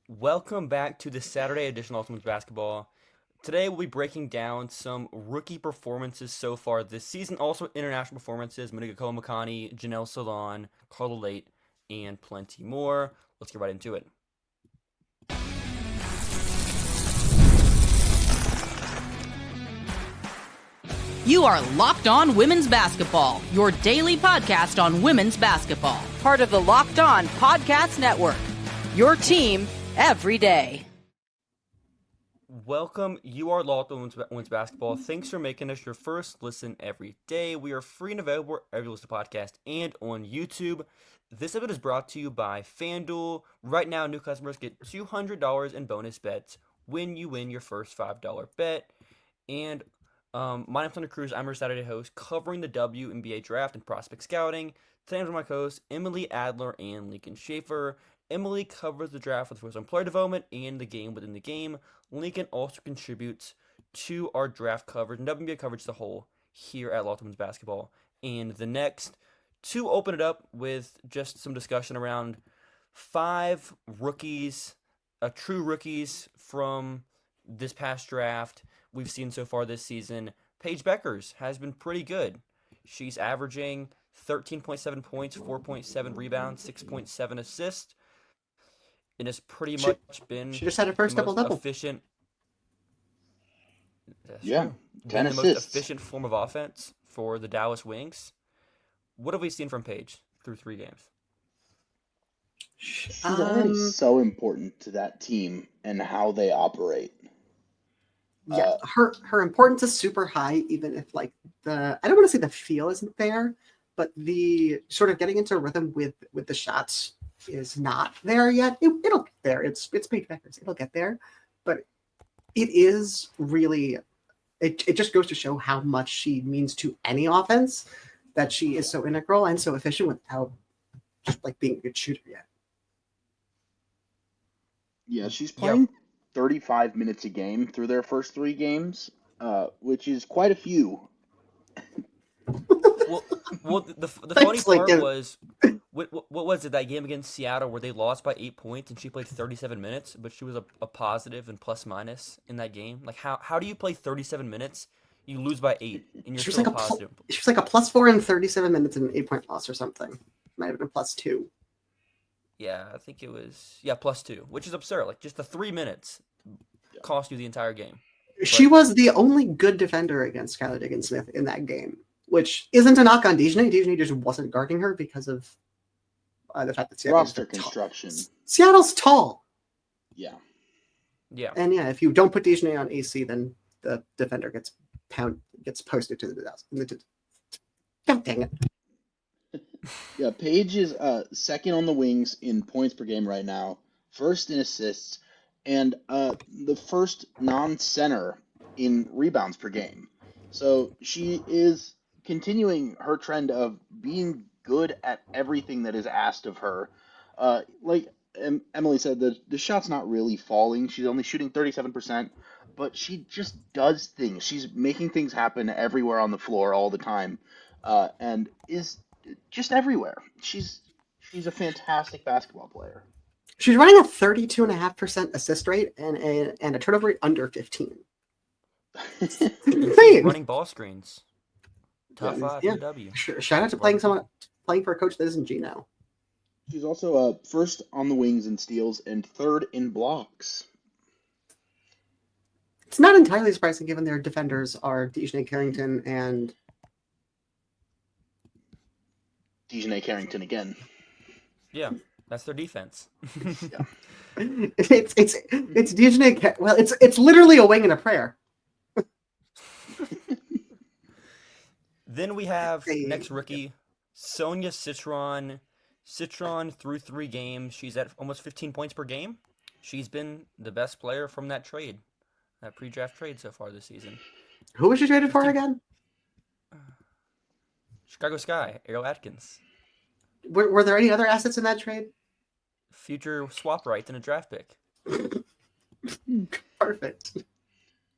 Welcome back to the Saturday edition of Ultimate Basketball. Today we'll be breaking down some rookie performances so far this season, also international performances, Manuka Makani, Janelle Solon, Carla Late, and plenty more. Let's get right into it. You are Locked On Women's Basketball, your daily podcast on women's basketball. Part of the Locked On Podcast Network, your team every day. Welcome. You are Locked On Women's Basketball. Thanks for making us your first listen every day. We are free and available wherever you listen to podcast and on YouTube. This episode is brought to you by FanDuel. Right now, new customers get $200 in bonus bets when you win your first $5 bet. And my name's Hunter Cruse. I'm your Saturday host covering the WNBA draft and prospect scouting. Today I'm with my co-hosts Emily Adler and Lincoln Shafer. Emily covers the draft with focus on player development and the game within the game. Lincoln also contributes to our draft coverage and WNBA coverage as a whole here at Locked On Women's Basketball. And the next, to open it up with just some discussion around 5 rookies, true rookies from this past draft we've seen so far this season. Paige Bueckers has been pretty good. She's averaging 13.7 points, 4.7 rebounds, 6.7 assists. It has pretty much been she just had her first double-double. Efficient. Yeah, 10 the most assists. efficient form of offense for the Dallas Wings. What have we seen from Paige through 3 games? She's already so important to that team and how they operate. Yeah, her importance is super high, even if I don't want to say the feel isn't there, but the sort of getting into a rhythm with the shots is not there yet. It'll get there. It's Paige Bueckers. It'll get there, but it is really. It just goes to show how much she means to any offense, that she is so integral and so efficient without just being a good shooter yet. Yeah, she's playing 35 minutes a game through their first 3 games, which is quite a few. Well, the funny part was, what was it, that game against Seattle where they lost by 8 points and she played 37 minutes, but she was a positive and plus minus in that game? Like, how do you play 37 minutes, you lose by 8, and you're still positive? She was like a +4 in 37 minutes and an 8-point loss or something. Might have been +2. Yeah, I think it was, +2, which is absurd. Like, just the 3 minutes cost you the entire game. She was the only good defender against Skylar Diggins-Smith in that game, which isn't a knock on Dejanay. Dejanay just wasn't guarding her because of the fact that Seattle's roster construction. Seattle's tall. Yeah. Yeah. And if you don't put Dejanay on AC, then the defender gets posted to the God dang it. Yeah, Paige is second on the Wings in points per game right now, first in assists, and the first non-center in rebounds per game. So she is continuing her trend of being good at everything that is asked of her. Like Emily said, the shot's not really falling. She's only shooting 37%, but she just does things. She's making things happen everywhere on the floor all the time, and is just everywhere. She's a fantastic basketball player. She's running a 32.5% assist rate and a turnover rate under 15. Running ball screens. Top 5 in W. Shout out to playing for a coach that isn't Gino. She's also first on the Wings in steals and third in blocks. It's not entirely surprising given their defenders are Dejanay Carrington and Dejanay Carrington again. Yeah, that's their defense. Yeah. It's Dejanay. Well, it's literally a wing and a prayer. Then we have next rookie, Sonia Citron. Citron through 3 games, she's at almost 15 points per game. She's been the best player from that trade, that pre-draft trade so far this season. Who was she traded for again? Chicago Sky, Ariel Atkins. Were there any other assets in that trade? Future swap rights and a draft pick. Perfect.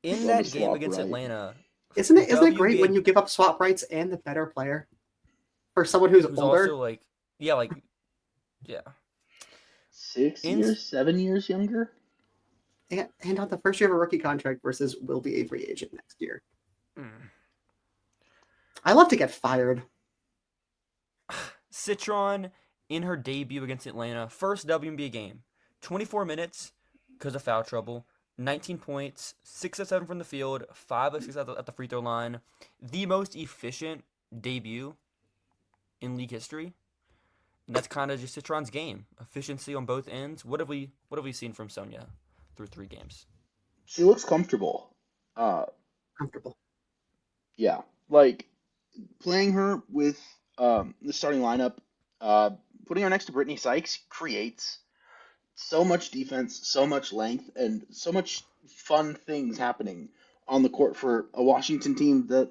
In that game against Atlanta. Isn't it great when you give up swap rights and the better player for someone who's older? Also yeah. In 7 years younger. And on the first year of a rookie contract versus will be a free agent next year. I love to get fired. Citron, in her debut against Atlanta, first WNBA game, 24 minutes because of foul trouble, 19 points, 6 of 7 from the field, 5 of 6 at the free throw line. The most efficient debut in league history. And that's kind of just Citron's game. Efficiency on both ends. What have we seen from Sonia through 3 games? She looks comfortable. Comfortable. Yeah, like playing her with the starting lineup, putting her next to Brittany Sykes creates so much defense, so much length, and so much fun things happening on the court for a Washington team that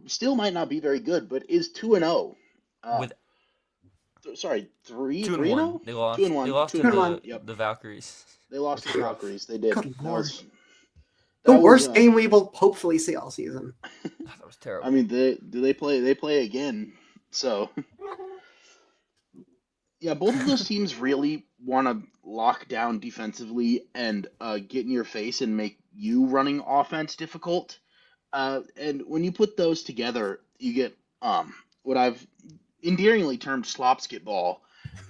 still might not be very good, but is 2-0. With 3-0. They lost. 2-1. They lost to 2-1. the Valkyries. They lost to the Valkyries. They did. Good Lord. That The was, worst game we will hopefully see all season. That was terrible. I mean, they play again. So yeah, both of those teams really want to lock down defensively and get in your face and make you running offense difficult. And when you put those together, you get what I've endearingly termed slopsketball,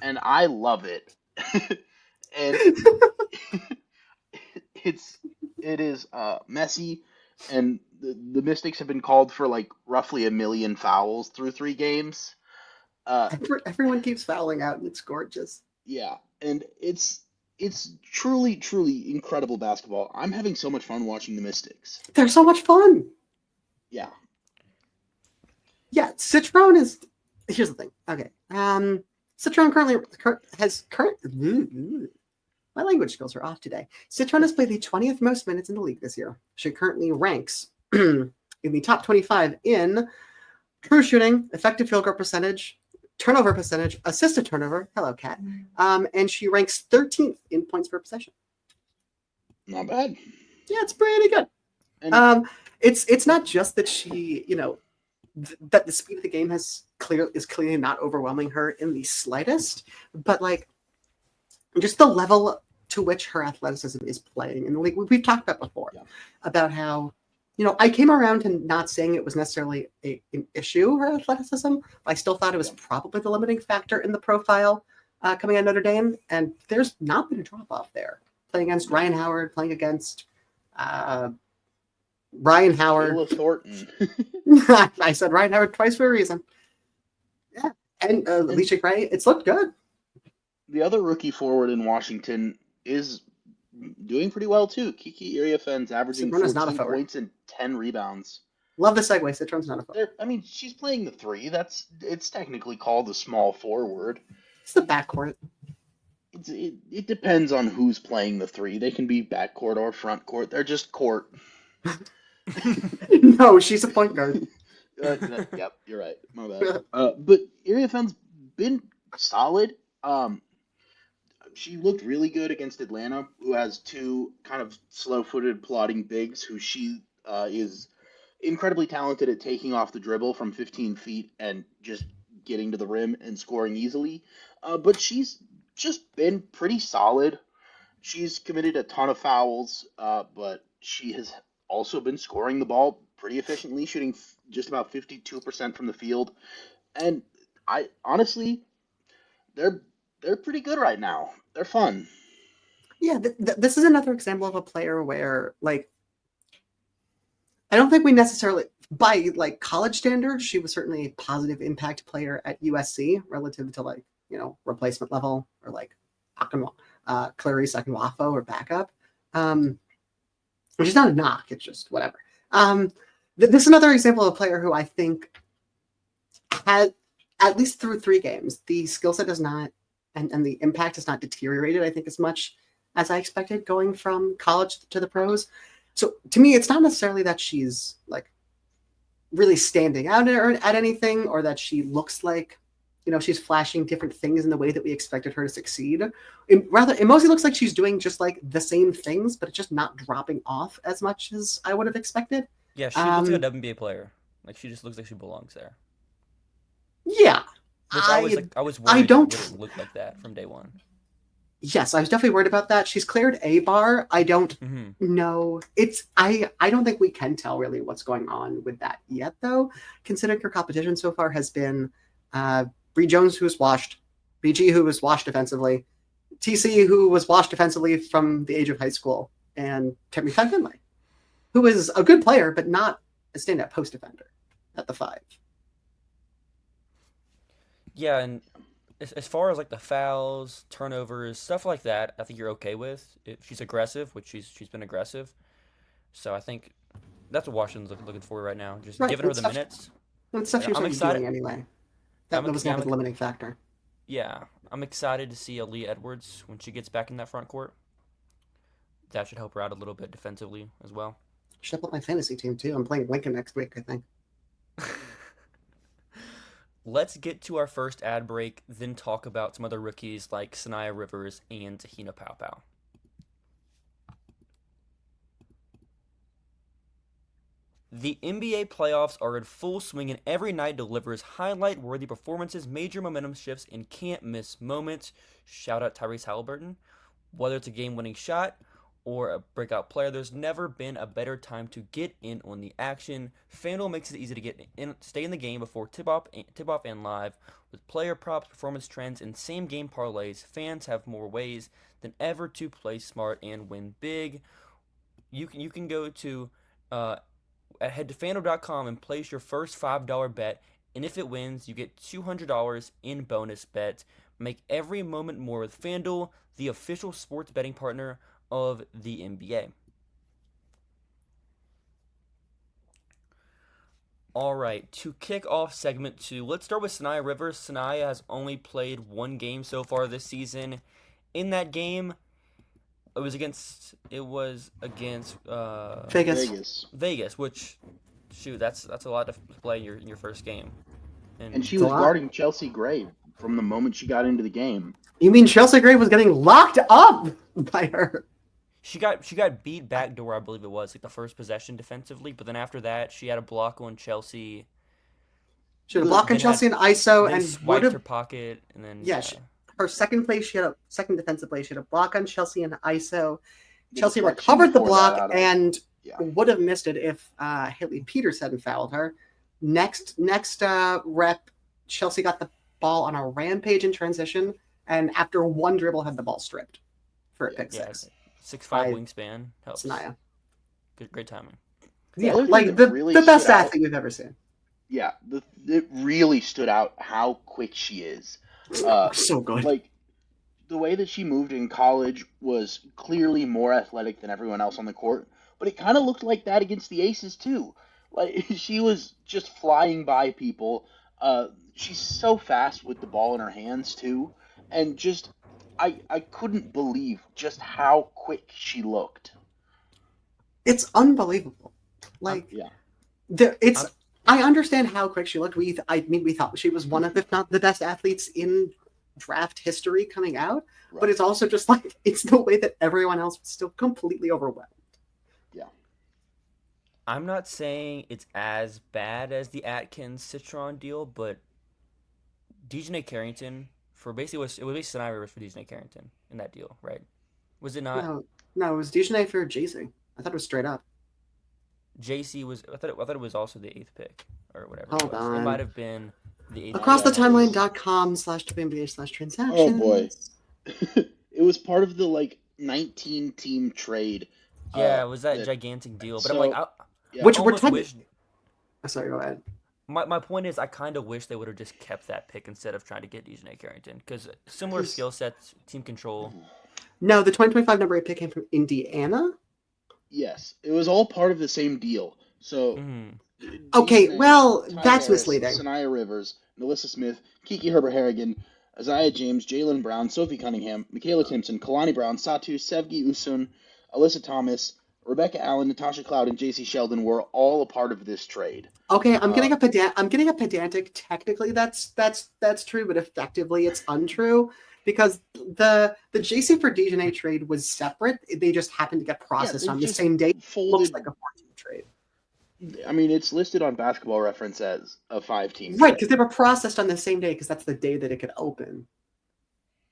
and I love it. And it is messy, and the Mystics have been called for like roughly 1 million fouls through 3 games. Everyone keeps fouling out, and it's gorgeous. Yeah, and it's truly, truly incredible basketball. I'm having so much fun watching the Mystics. They're so much fun. Yeah. Yeah, Citron is. Here's the thing. Okay. Citron my language skills are off today. Citron has played the 20th most minutes in the league this year. She currently ranks in the top 25 in true shooting, effective field goal percentage, turnover percentage, assist to turnover. Hello, Cat. And she ranks 13th in points per possession. Not bad. Yeah, it's pretty good. And It's not just that she, that the speed of the game is clearly not overwhelming her in the slightest, but like just the level to which her athleticism is playing in the league. We've talked about before about how, I came around to not saying it was necessarily an issue, her athleticism. I still thought it was probably the limiting factor in the profile coming out of Notre Dame, and there's not been a drop off there. Playing against Ryan Howard, playing against Ryan Howard. Kayla Thornton. I said Ryan Howard twice for a reason. Yeah, and Alicia Gray. It's looked good. The other rookie forward in Washington is doing pretty well too. Kiki Iriafen's averaging Citron is not a 14 forward. points and 10 rebounds. Love the segue. Citron's not a forward. I mean, she's playing the 3. It's technically called a small forward. It's the backcourt. It depends on who's playing the 3. They can be backcourt or front court. They're just court. No, she's a point guard. Yep, you're right. My bad. But Iriafen's been solid. She looked really good against Atlanta, who has 2 kind of slow-footed, plodding bigs, who she is incredibly talented at taking off the dribble from 15 feet and just getting to the rim and scoring easily. But she's just been pretty solid. She's committed a ton of fouls, but she has also been scoring the ball pretty efficiently, shooting just about 52% from the field. And I honestly, they're pretty good right now. They're fun. Yeah, this is another example of a player where, like, I don't think we necessarily, by like college standards, she was certainly a positive impact player at USC relative to like, replacement level or like Clarice Akinwafo or backup. Which is not a knock, it's just whatever. This is another example of a player who I think had, at least through 3 games, the skill set does not, and the impact has not deteriorated, I think, as much as I expected going from college to the pros. So to me, it's not necessarily that she's like really standing out at anything, or that she looks like, she's flashing different things in the way that we expected her to succeed. It mostly looks like she's doing just like the same things, but it's just not dropping off as much as I would have expected. Yeah, she looks like a WNBA player. Like, she just looks like she belongs there. Yeah. Which I was worried I don't it wouldn't look like that from day one. Yes, I was definitely worried about that. She's cleared a bar. I don't Mm-hmm. know. I don't think we can tell really what's going on with that yet, though, considering her competition so far has been Bree Jones, who was washed, BG, who was washed defensively, TC, who was washed defensively from the age of high school, and Timmy Finley, who is a good player, but not a standout post defender at the 5. Yeah, and as far as like the fouls, turnovers, stuff like that, I think you're okay with. If she's aggressive, which she's been aggressive. So I think that's what Washington's looking for right now. Just Right, giving her that's the stuff. minutes. That's stuff she was I'm already excited. doing anyway. That was yeah, never the limiting factor. Yeah, I'm excited to see Aaliyah Edwards when she gets back in that front court. That should help her out a little bit defensively as well. Should up my fantasy team too. I'm playing Lincoln next week, I think. Let's get to our first ad break, then talk about some other rookies like Sanaya Rivers and Tahina Paopao. The NBA playoffs are in full swing, and every night delivers highlight-worthy performances, major momentum shifts, and can't-miss moments. Shout out Tyrese Halliburton. Whether it's a game-winning shot or a breakout player, there's never been a better time to get in on the action. FanDuel makes it easy to get in, stay in the game before tip-off and live. With player props, performance trends, and same-game parlays, fans have more ways than ever to play smart and win big. You can go to head to FanDuel.com and place your first $5 bet, and if it wins, you get $200 in bonus bets. Make every moment more with FanDuel, the official sports betting partner of the NBA. All right, to kick off segment 2, let's start with Sanaya Rivers. Sanaya has only played one game so far this season. In that game, it was against Vegas, which, shoot, that's a lot to play in your first game. And she was guarding Chelsea Gray from the moment she got into the game. You mean Chelsea Gray was getting locked up by her? She got beat backdoor, I believe it was, like the first possession defensively, but then after that, she had a block on Chelsea. She had a block on Chelsea in ISO and swiped her pocket, and then her second play, she had a second defensive play. She had a block on Chelsea in ISO. Chelsea recovered the block and would have missed it if Haley Peters hadn't fouled her. Next rep, Chelsea got the ball on a rampage in transition, and after one dribble, had the ball stripped for a pick six. 6'5" wingspan helps. Sanaya. Great timing. Yeah, like the best athlete we've ever seen. Yeah, it really stood out how quick she is. So good. Like, the way that she moved in college was clearly more athletic than everyone else on the court, but it kind of looked like that against the Aces too. Like, she was just flying by people. She's so fast with the ball in her hands too, and just I couldn't believe just how quick she looked. It's unbelievable. Like, I understand how quick she looked. We thought she was one of, if not the best athletes in draft history coming out. Right. But it's also just like, it's the way that everyone else was still completely overwhelmed. Yeah. I'm not saying it's as bad as the Atkins Citron deal, but Dejanay Carrington for basically it was basically Sanaya Rivers for Dejanay Carrington in that deal, right? Was it not? No, it was Dejanay for JC. I thought it was straight up. JC was. I thought it was also the 8th pick or whatever. Hold on. It might have been the 8th. AcrossTheTimeline.com/WNBA/transactions. Oh boy, it was part of the 19-team trade. Yeah, it was that gigantic deal. But I'm like, which we're sorry, go ahead. My point is, I kind of wish they would have just kept that pick instead of trying to get Dejanay Carrington because similar skill sets, team control. No, the 2025 number 8 pick came from Indiana. Yes, it was all part of the same deal. So, okay, well, that's misleading. Sanaya Rivers, Melissa Smith, Kiki Harrigan, Isaiah James, Jalen Brown, Sophie Cunningham, Michaela Timpson, Kalani Brown, Satu, Sevgi Usun, Alyssa Thomas, Rebecca Allen, Natasha Cloud, and J.C. Sheldon were all a part of this trade. Okay, I'm getting a pedantic. Technically, that's true, but effectively, it's untrue because the J.C. for Dejanay trade was separate. They just happened to get processed on the same day. Looks like a 4-team trade. I mean, it's listed on Basketball Reference as a 5-team. Right, because they were processed on the same day because that's the day that it could open.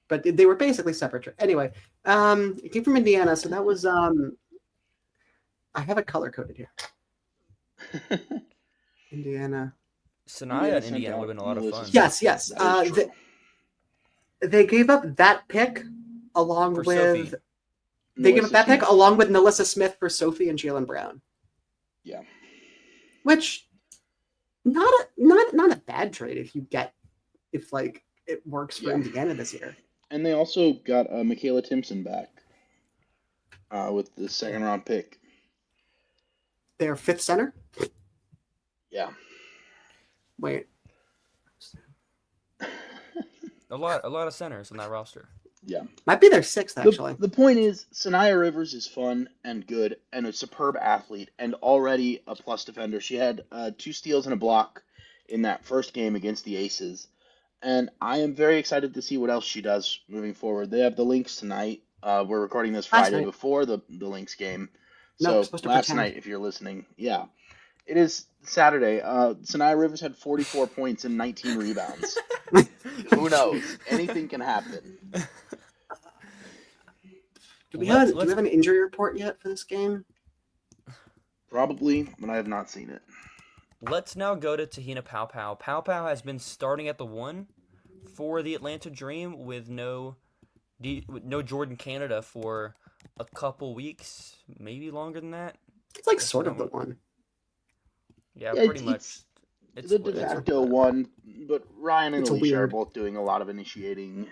but they were basically separate. Anyway, it came from Indiana, so that was I have it color coded here. Indiana. Sanaya and Indiana would have been a lot of fun. Yes. They gave up that pick along For with Sophie. they gave up that pick along with Nalissa Smith for Sophie and Jalen Brown. Yeah. Which not a bad trade if it works for Indiana this year. And they also got Michaela Timpson back with the second round pick. Their fifth center? Yeah. Wait. A lot of centers on that roster. Yeah. Might be their sixth, actually. The point is, Sanaya Rivers is fun and good and a superb athlete and already a plus defender. She had 2 steals and a block in that first game against the Aces. And I am very excited to see what else she does moving forward. They have the Lynx tonight. We're recording this Friday before the Lynx game. So last night, if you're listening. Yeah. It is Saturday. Sanaya Rivers had 44 points and 19 rebounds. Who knows? Anything can happen. Do we have an injury report yet for this game? Probably, but I have not seen it. Let's now go to Te-Hina Paopao. Paopao has been starting at the 1 for the Atlanta Dream with no Jordan Canada for a couple weeks, maybe longer than that. It's like sort of the 1. Yeah, pretty much. It's the de facto 1, but Ryan and Alicia are both doing a lot of initiating.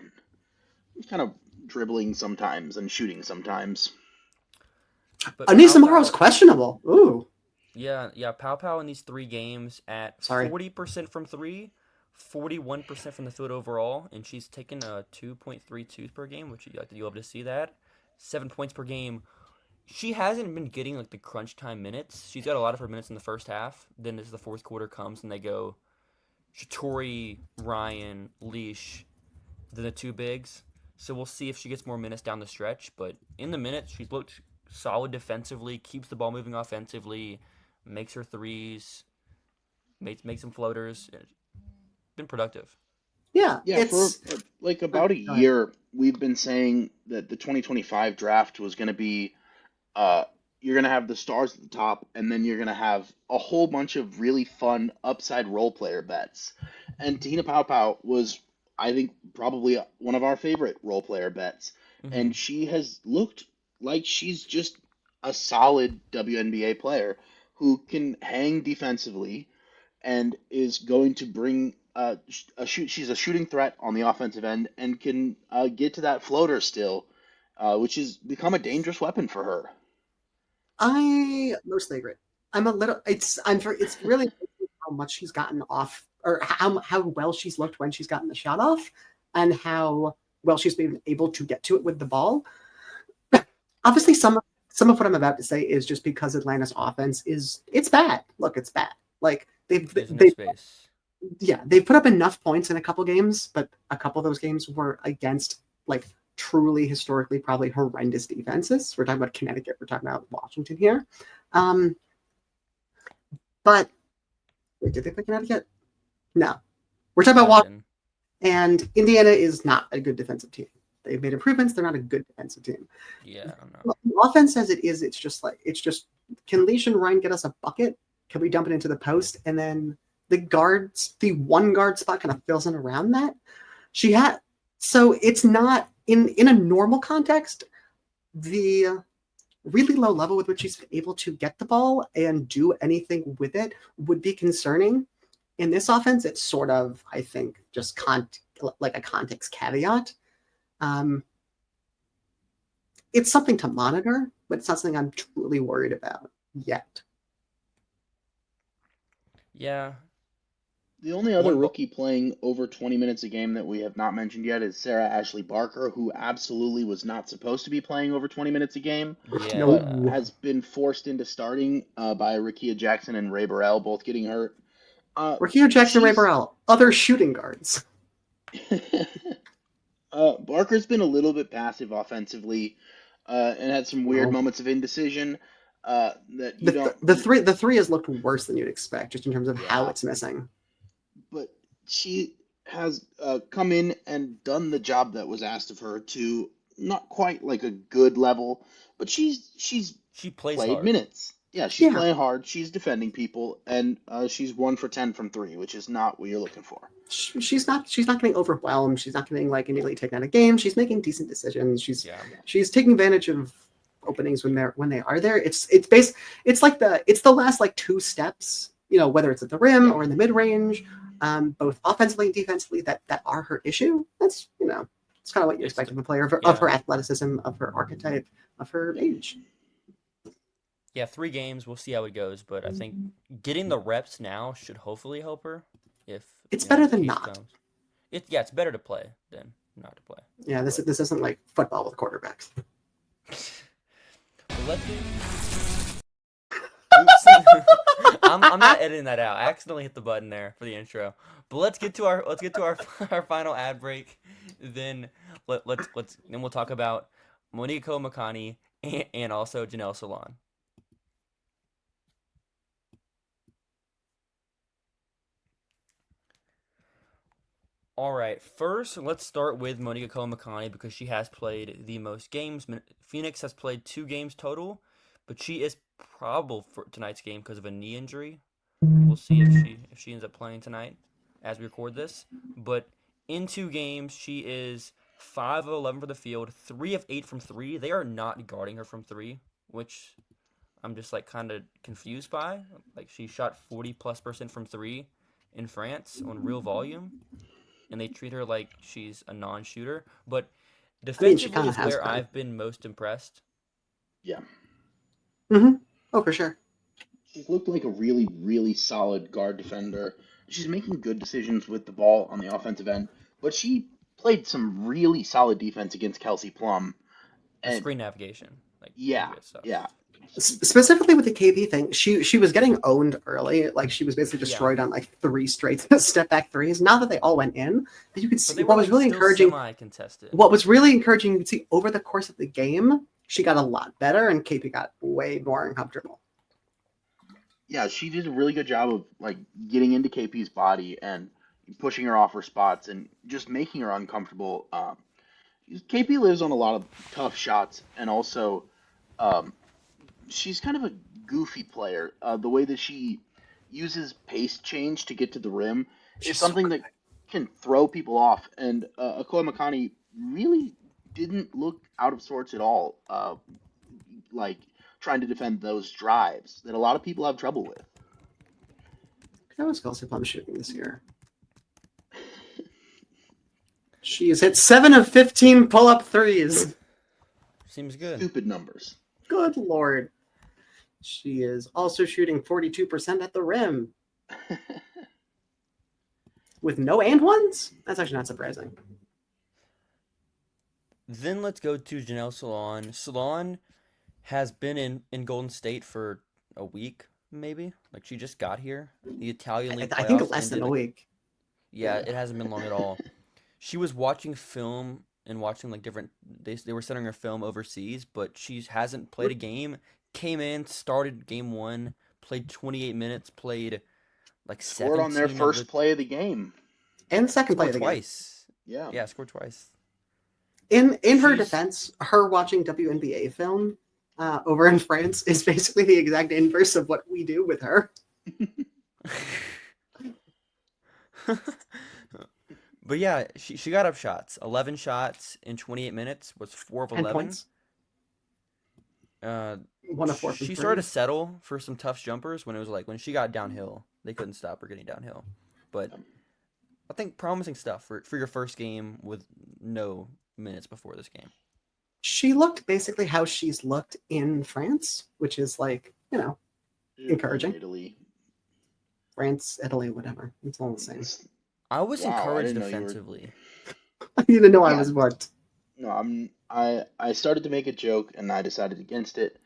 He's kind of dribbling sometimes and shooting sometimes. Anissa Morrow's questionable. Ooh. Yeah. Paopao in these 3 games at 40% from 3, 41% from the field overall, and she's taken a 2.32 per game, which you love to see that. 7 points per game. She hasn't been getting the crunch time minutes. She's got a lot of her minutes in the first half. Then as the fourth quarter comes and they go Shatori, Ryan, Leash, then the 2 bigs. So we'll see if she gets more minutes down the stretch. But in the minutes, she's looked solid defensively, keeps the ball moving offensively, makes her threes, makes some floaters. Been productive. Yeah, for about a year, we've been saying that the 2025 draft was going to be you're going to have the stars at the top, and then you're going to have a whole bunch of really fun upside role player bets. And Te-Hina Paopao was, I think, probably one of our favorite role player bets. Mm-hmm. And she has looked like she's just a solid WNBA player who can hang defensively and is going to bring she's a shooting threat on the offensive end and can get to that floater still, which has become a dangerous weapon for her. I mostly agree. It's really how much she's gotten off, or how well she's looked when she's gotten the shot off, and how well she's been able to get to it with the ball. Obviously, some of what I'm about to say is just because Atlanta's offense it's bad. Look, it's bad. They've put up enough points in a couple games, but a couple of those games were against truly historically probably horrendous defenses. We're talking about Connecticut, we're talking about Washington here. But wait, did they play Connecticut? No. We're talking about Washington. And Indiana is not a good defensive team. They've made improvements, they're not a good defensive team. Yeah, I don't know. The offense as it is, it's just can Leash and Ryan get us a bucket? Can we dump it into the post? And then the 1 guard spot kind of fills in around that. So it's not in a normal context, the really low level with which she's able to get the ball and do anything with it would be concerning. In this offense, it's sort of, I think, just like a context caveat. It's something to monitor, but it's not something I'm truly worried about yet. Yeah. The only other rookie playing over 20 minutes a game that we have not mentioned yet is Sarah Ashley Barker, who absolutely was not supposed to be playing over 20 minutes a game, but has been forced into starting by Rakia Jackson and Ray Burrell, both getting hurt. Rakia Jackson and Ray Burrell, other shooting guards. Barker's been a little bit passive offensively and had some weird moments of indecision. The three has looked worse than you'd expect, just in terms of how it's missing. But she has come in and done the job that was asked of her to not quite like a good level, but she's She plays played hard. minutes. Yeah, she's Yeah. playing hard. She's defending people, and she's 1 for 10 from three, which is not what you're looking for. She's not getting overwhelmed. She's not getting like immediately taken out of game. She's making decent decisions. Yeah. She's taking advantage of openings when they are there. It's like the last like two steps, whether it's at the rim or in the mid range, both offensively and defensively that are her issue. That's it's kind of what you expect of a player of her athleticism, of her archetype, of her age. Yeah, 3 games. We'll see how it goes, but I think getting the reps now should hopefully help her. If It's better than case not. comes. It's better to play than not to play. Yeah, this isn't like football with quarterbacks. But let's Oops. I'm not editing that out. I accidentally hit the button there for the intro. But let's get to our our final ad break. Then then we'll talk about Monica Makani and also Janelle Salon. All right, first let's start with Monica Makani because she has played the most games. Phoenix has played 2 games total, but she is probable for tonight's game because of a knee injury. We'll see if she ends up playing tonight as we record this. But in 2 games, she is 5 of 11 for the field, 3 of 8 from 3. They are not guarding her from 3, which I'm just like kind of confused by. Like she shot 40+% from 3 in France on real volume, and they treat her like she's a non-shooter. But defensively is where I've been most impressed. Yeah. Mm-hmm. Oh, for sure. She's looked like a really, really solid guard defender. She's making good decisions with the ball on the offensive end, but she played some really solid defense against Kelsey Plum. And screen navigation. Yeah. Specifically with the KP thing, she was getting owned early. Like she was basically destroyed on like 3 straight step back threes. Not that they all went in, but you could see what was really encouraging. What was really encouraging, you could see over the course of the game, she got a lot better, and KP got way more uncomfortable. Yeah, she did a really good job of like getting into KP's body and pushing her off her spots and just making her uncomfortable. KP lives on a lot of tough shots, and also she's kind of a goofy player. The way that she uses pace change to get to the rim is something that can throw people off. And Akoya Makani really didn't look out of sorts at all, like trying to defend those drives that a lot of people have trouble with. How is Kelsey Plum shooting this year? She has hit 7 of 15 pull-up threes. Seems good. Stupid numbers. Good Lord. She is also shooting 42% at the rim. With no and ones? That's actually not surprising. Then let's go to Janelle Salon. Salon has been in Golden State for a week, maybe. Like she just got here. The Italian League. I think less than a week. Yeah, it hasn't been long at all. She was watching film and watching like different. They were sending her film overseas, but she hasn't played a game. Came in, started game 1, played 28 minutes, played like 17. Scored on their first play of the game. And the second play of the twice. Game. Yeah, scored twice. In her defense, her watching WNBA film over in France is basically the exact inverse of what we do with her. But yeah, she got up shots. 11 shots in 28 minutes was 4 of 11. 10 points. 1 of 4 from She started to settle for some tough jumpers when it was like when she got downhill, they couldn't stop her getting downhill. But I think promising stuff for your first game with no minutes before this game. She looked basically how she's looked in France, which is like, encouraging. Italy. France, Italy, whatever. It's all the same. I was encouraged defensively. You didn't know I was what? No, I started to make a joke and I decided against it.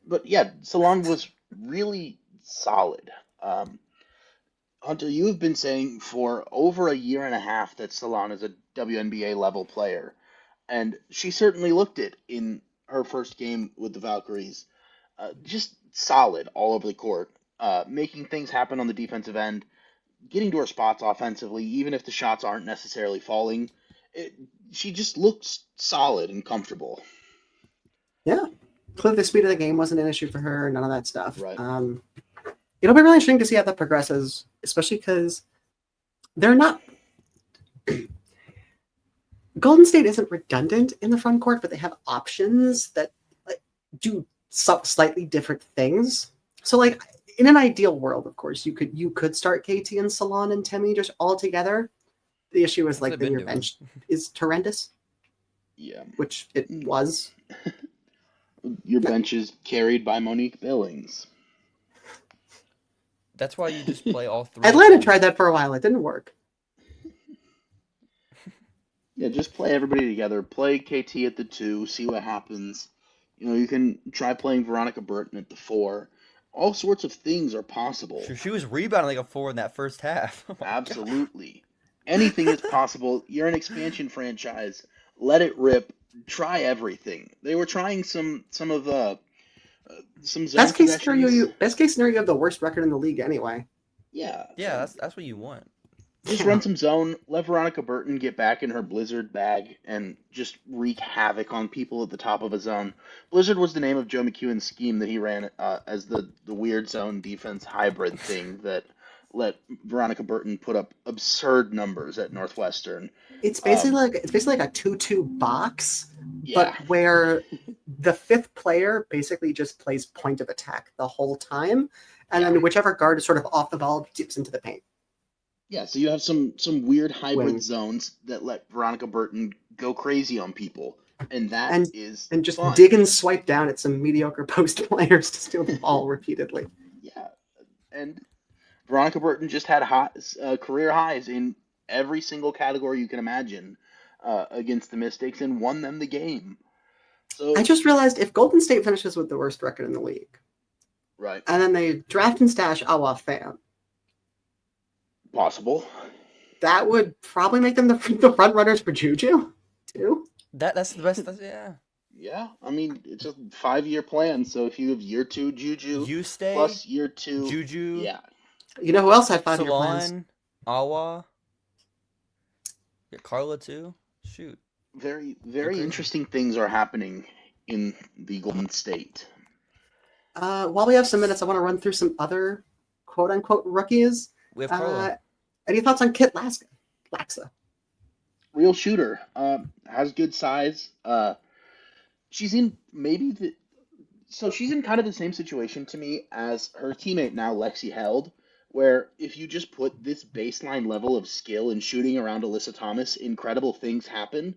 But yeah, Salon was really solid. Hunter, you have been saying for over a year and a half that Salon is a WNBA level player. And she certainly looked it in her first game with the Valkyries. Just solid all over the court, making things happen on the defensive end, getting to her spots offensively, even if the shots aren't necessarily falling. She just looks solid and comfortable. Yeah. Clearly the speed of the game wasn't an issue for her, none of that stuff. Right. It'll be really interesting to see how that progresses, especially because they're not... Golden State isn't redundant in the front court, but they have options that do slightly different things. So, like, in an ideal world, of course, you could start KT and Salon and Temi just all together. The issue is, like, then your bench is horrendous. Yeah. Which it was. Your bench is carried by Monique Billings. That's why you just play all three. Atlanta tried that for a while. It didn't work. Yeah, just play everybody together. Play KT at the 2, see what happens. You know, you can try playing Veronica Burton at the 4. All sorts of things are possible. She was rebounding like a 4 in that first half. Oh Absolutely. Anything is possible. You're an expansion franchise. Let it rip. Try everything. They were trying some of some zone Best case scenario, you have the worst record in the league anyway. Yeah. Yeah, that's what you want. Just run some zone. Let Veronica Burton get back in her Blizzard bag and just wreak havoc on people at the top of a zone. Blizzard was the name of Joe McEwen's scheme that he ran as the weird zone defense hybrid thing that let Veronica Burton put up absurd numbers at Northwestern. It's basically like a 2-2 box, Yeah. but where the fifth player basically just plays point of attack the whole time, and then whichever guard is sort of off the ball dips into the paint. Yeah, so you have some weird hybrid zones that let Veronica Burton go crazy on people, and just fun. dig and swipe down at some mediocre post players to steal the ball repeatedly. Yeah, and Veronica Burton just had career highs in every single category you can imagine against the Mystics and won them the game. So I just realized if Golden State finishes with the worst record in the league, right, and then they draft and stash Awa Pham, possible. That would probably make them the front runners for Juju, too. That's the best. Yeah. Yeah, I mean, it's a 5-year plan, so if you have year 2 Juju You stay plus year 2 Juju. Yeah. You know who else had 5-year plans? Salon, Awa. Yeah, Carla too. Shoot. Very, very interesting things are happening in the Golden State. While we have some minutes, I want to run through some other quote-unquote rookies. We have Carla. Any thoughts on Kit Laxa? Real shooter. Has good size. She's in she's in kind of the same situation to me as her teammate now, Lexi Held, where if you just put this baseline level of skill and shooting around Alyssa Thomas, incredible things happen.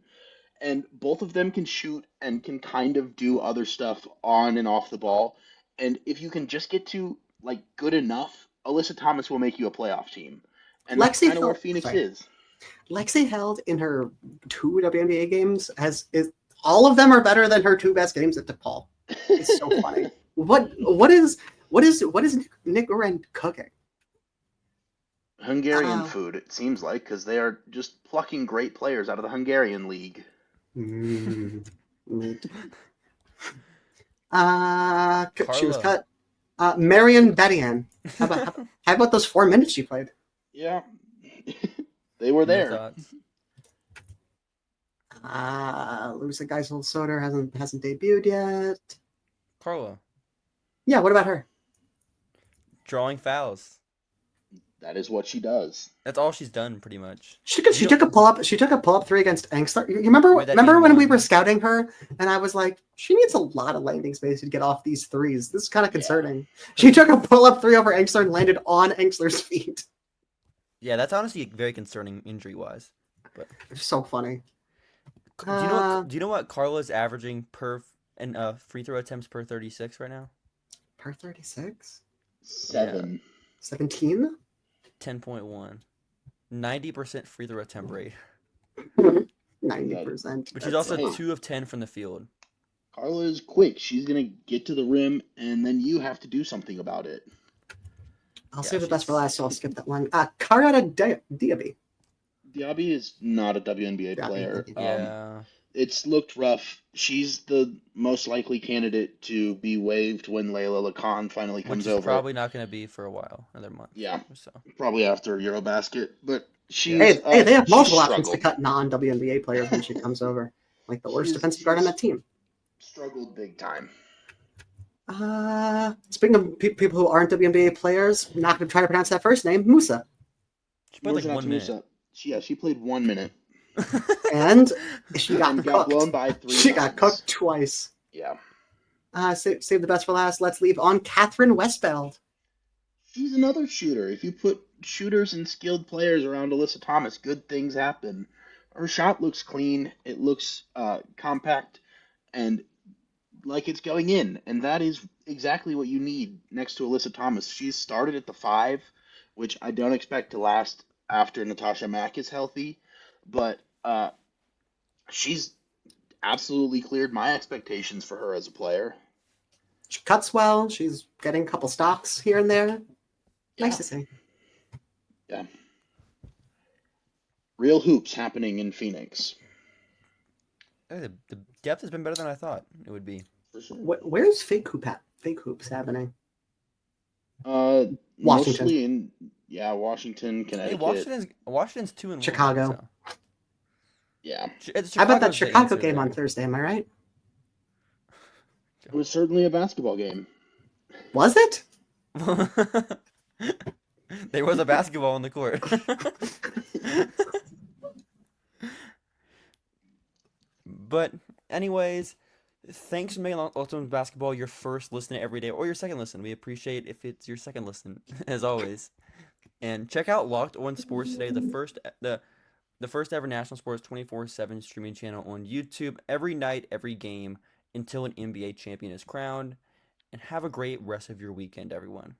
And both of them can shoot and can kind of do other stuff on and off the ball. And if you can just get to like good enough, Alyssa Thomas will make you a playoff team. And that's kind of where Phoenix is. Lexi Held in her 2 WNBA games all of them are better than her 2 best games at DePaul. It's so funny. What is Nick Goran cooking? Hungarian food, it seems like, because they are just plucking great players out of the Hungarian league. She was cut. Marion Bedian. How about those 4 minutes she played? Yeah. They were there. Luisa Geisel-Soder hasn't debuted yet. Carla. Yeah, what about her? Drawing fouls. That is what she does. That's all she's done, pretty much. She took a pull up. She took a pull up 3 against Angstler. You remember when we were scouting her, and I was like, she needs a lot of landing space to get off these threes. This is kind of concerning. Yeah. She took a pull up 3 over Angstler and landed on Angstler's feet. Yeah, that's honestly very concerning injury wise. But it's so funny. Do you know what Carla's averaging per free throw attempts per 36 right now? Per 36? 7. 17? 10.1. 90% free throw attempt rate. 90%. But she's also 2 of 10 from the field. Carla is quick. She's going to get to the rim, and then you have to do something about it. I'll save the best for last, so I'll skip that one. Kariana Diaby. Diaby is not a WNBA player. Yeah. it's looked rough. She's the most likely candidate to be waived when Layla Lacan finally Which comes is over. probably not going to be for a while, another month. Yeah, or so. probably after Eurobasket. But Hey, they have multiple options to cut non-WNBA players when she comes over. Like the worst defensive guard on that team. Struggled big time. Speaking of people who aren't WNBA players, I'm not going to try to pronounce that first name, Musa. She played like 1 minute. She played 1 minute. And she got cooked. Blown by 3 She times. got cooked twice. Yeah. Save the best for last. Let's leave on Catherine Westbeld. She's another shooter. If you put shooters and skilled players around Alyssa Thomas, good things happen. Her shot looks clean. It looks compact and like it's going in. And that is exactly what you need next to Alyssa Thomas. She's started at the 5, which I don't expect to last after Natasha Mack is healthy. But she's absolutely cleared my expectations for her as a player. She cuts well. She's getting a couple stocks here and there. Yeah. Nice to see. Yeah. Real hoops happening in Phoenix. The depth has been better than I thought it would be. For sure. Where's fake hoops happening? Washington. Mostly in Washington, Connecticut. Hey, Washington's 2-1. Chicago. So. Yeah. How about that Chicago game on Thursday? Am I right? It was certainly a basketball game. Was it? There was a basketball on the court. But anyways, thanks for making Ultimate Basketball your first listen every day or your second listen. We appreciate if it's your second listen, as always. And check out Locked On Sports today, the first ever national sports 24/7 streaming channel on YouTube every night, every game until an NBA champion is crowned. And have a great rest of your weekend, everyone.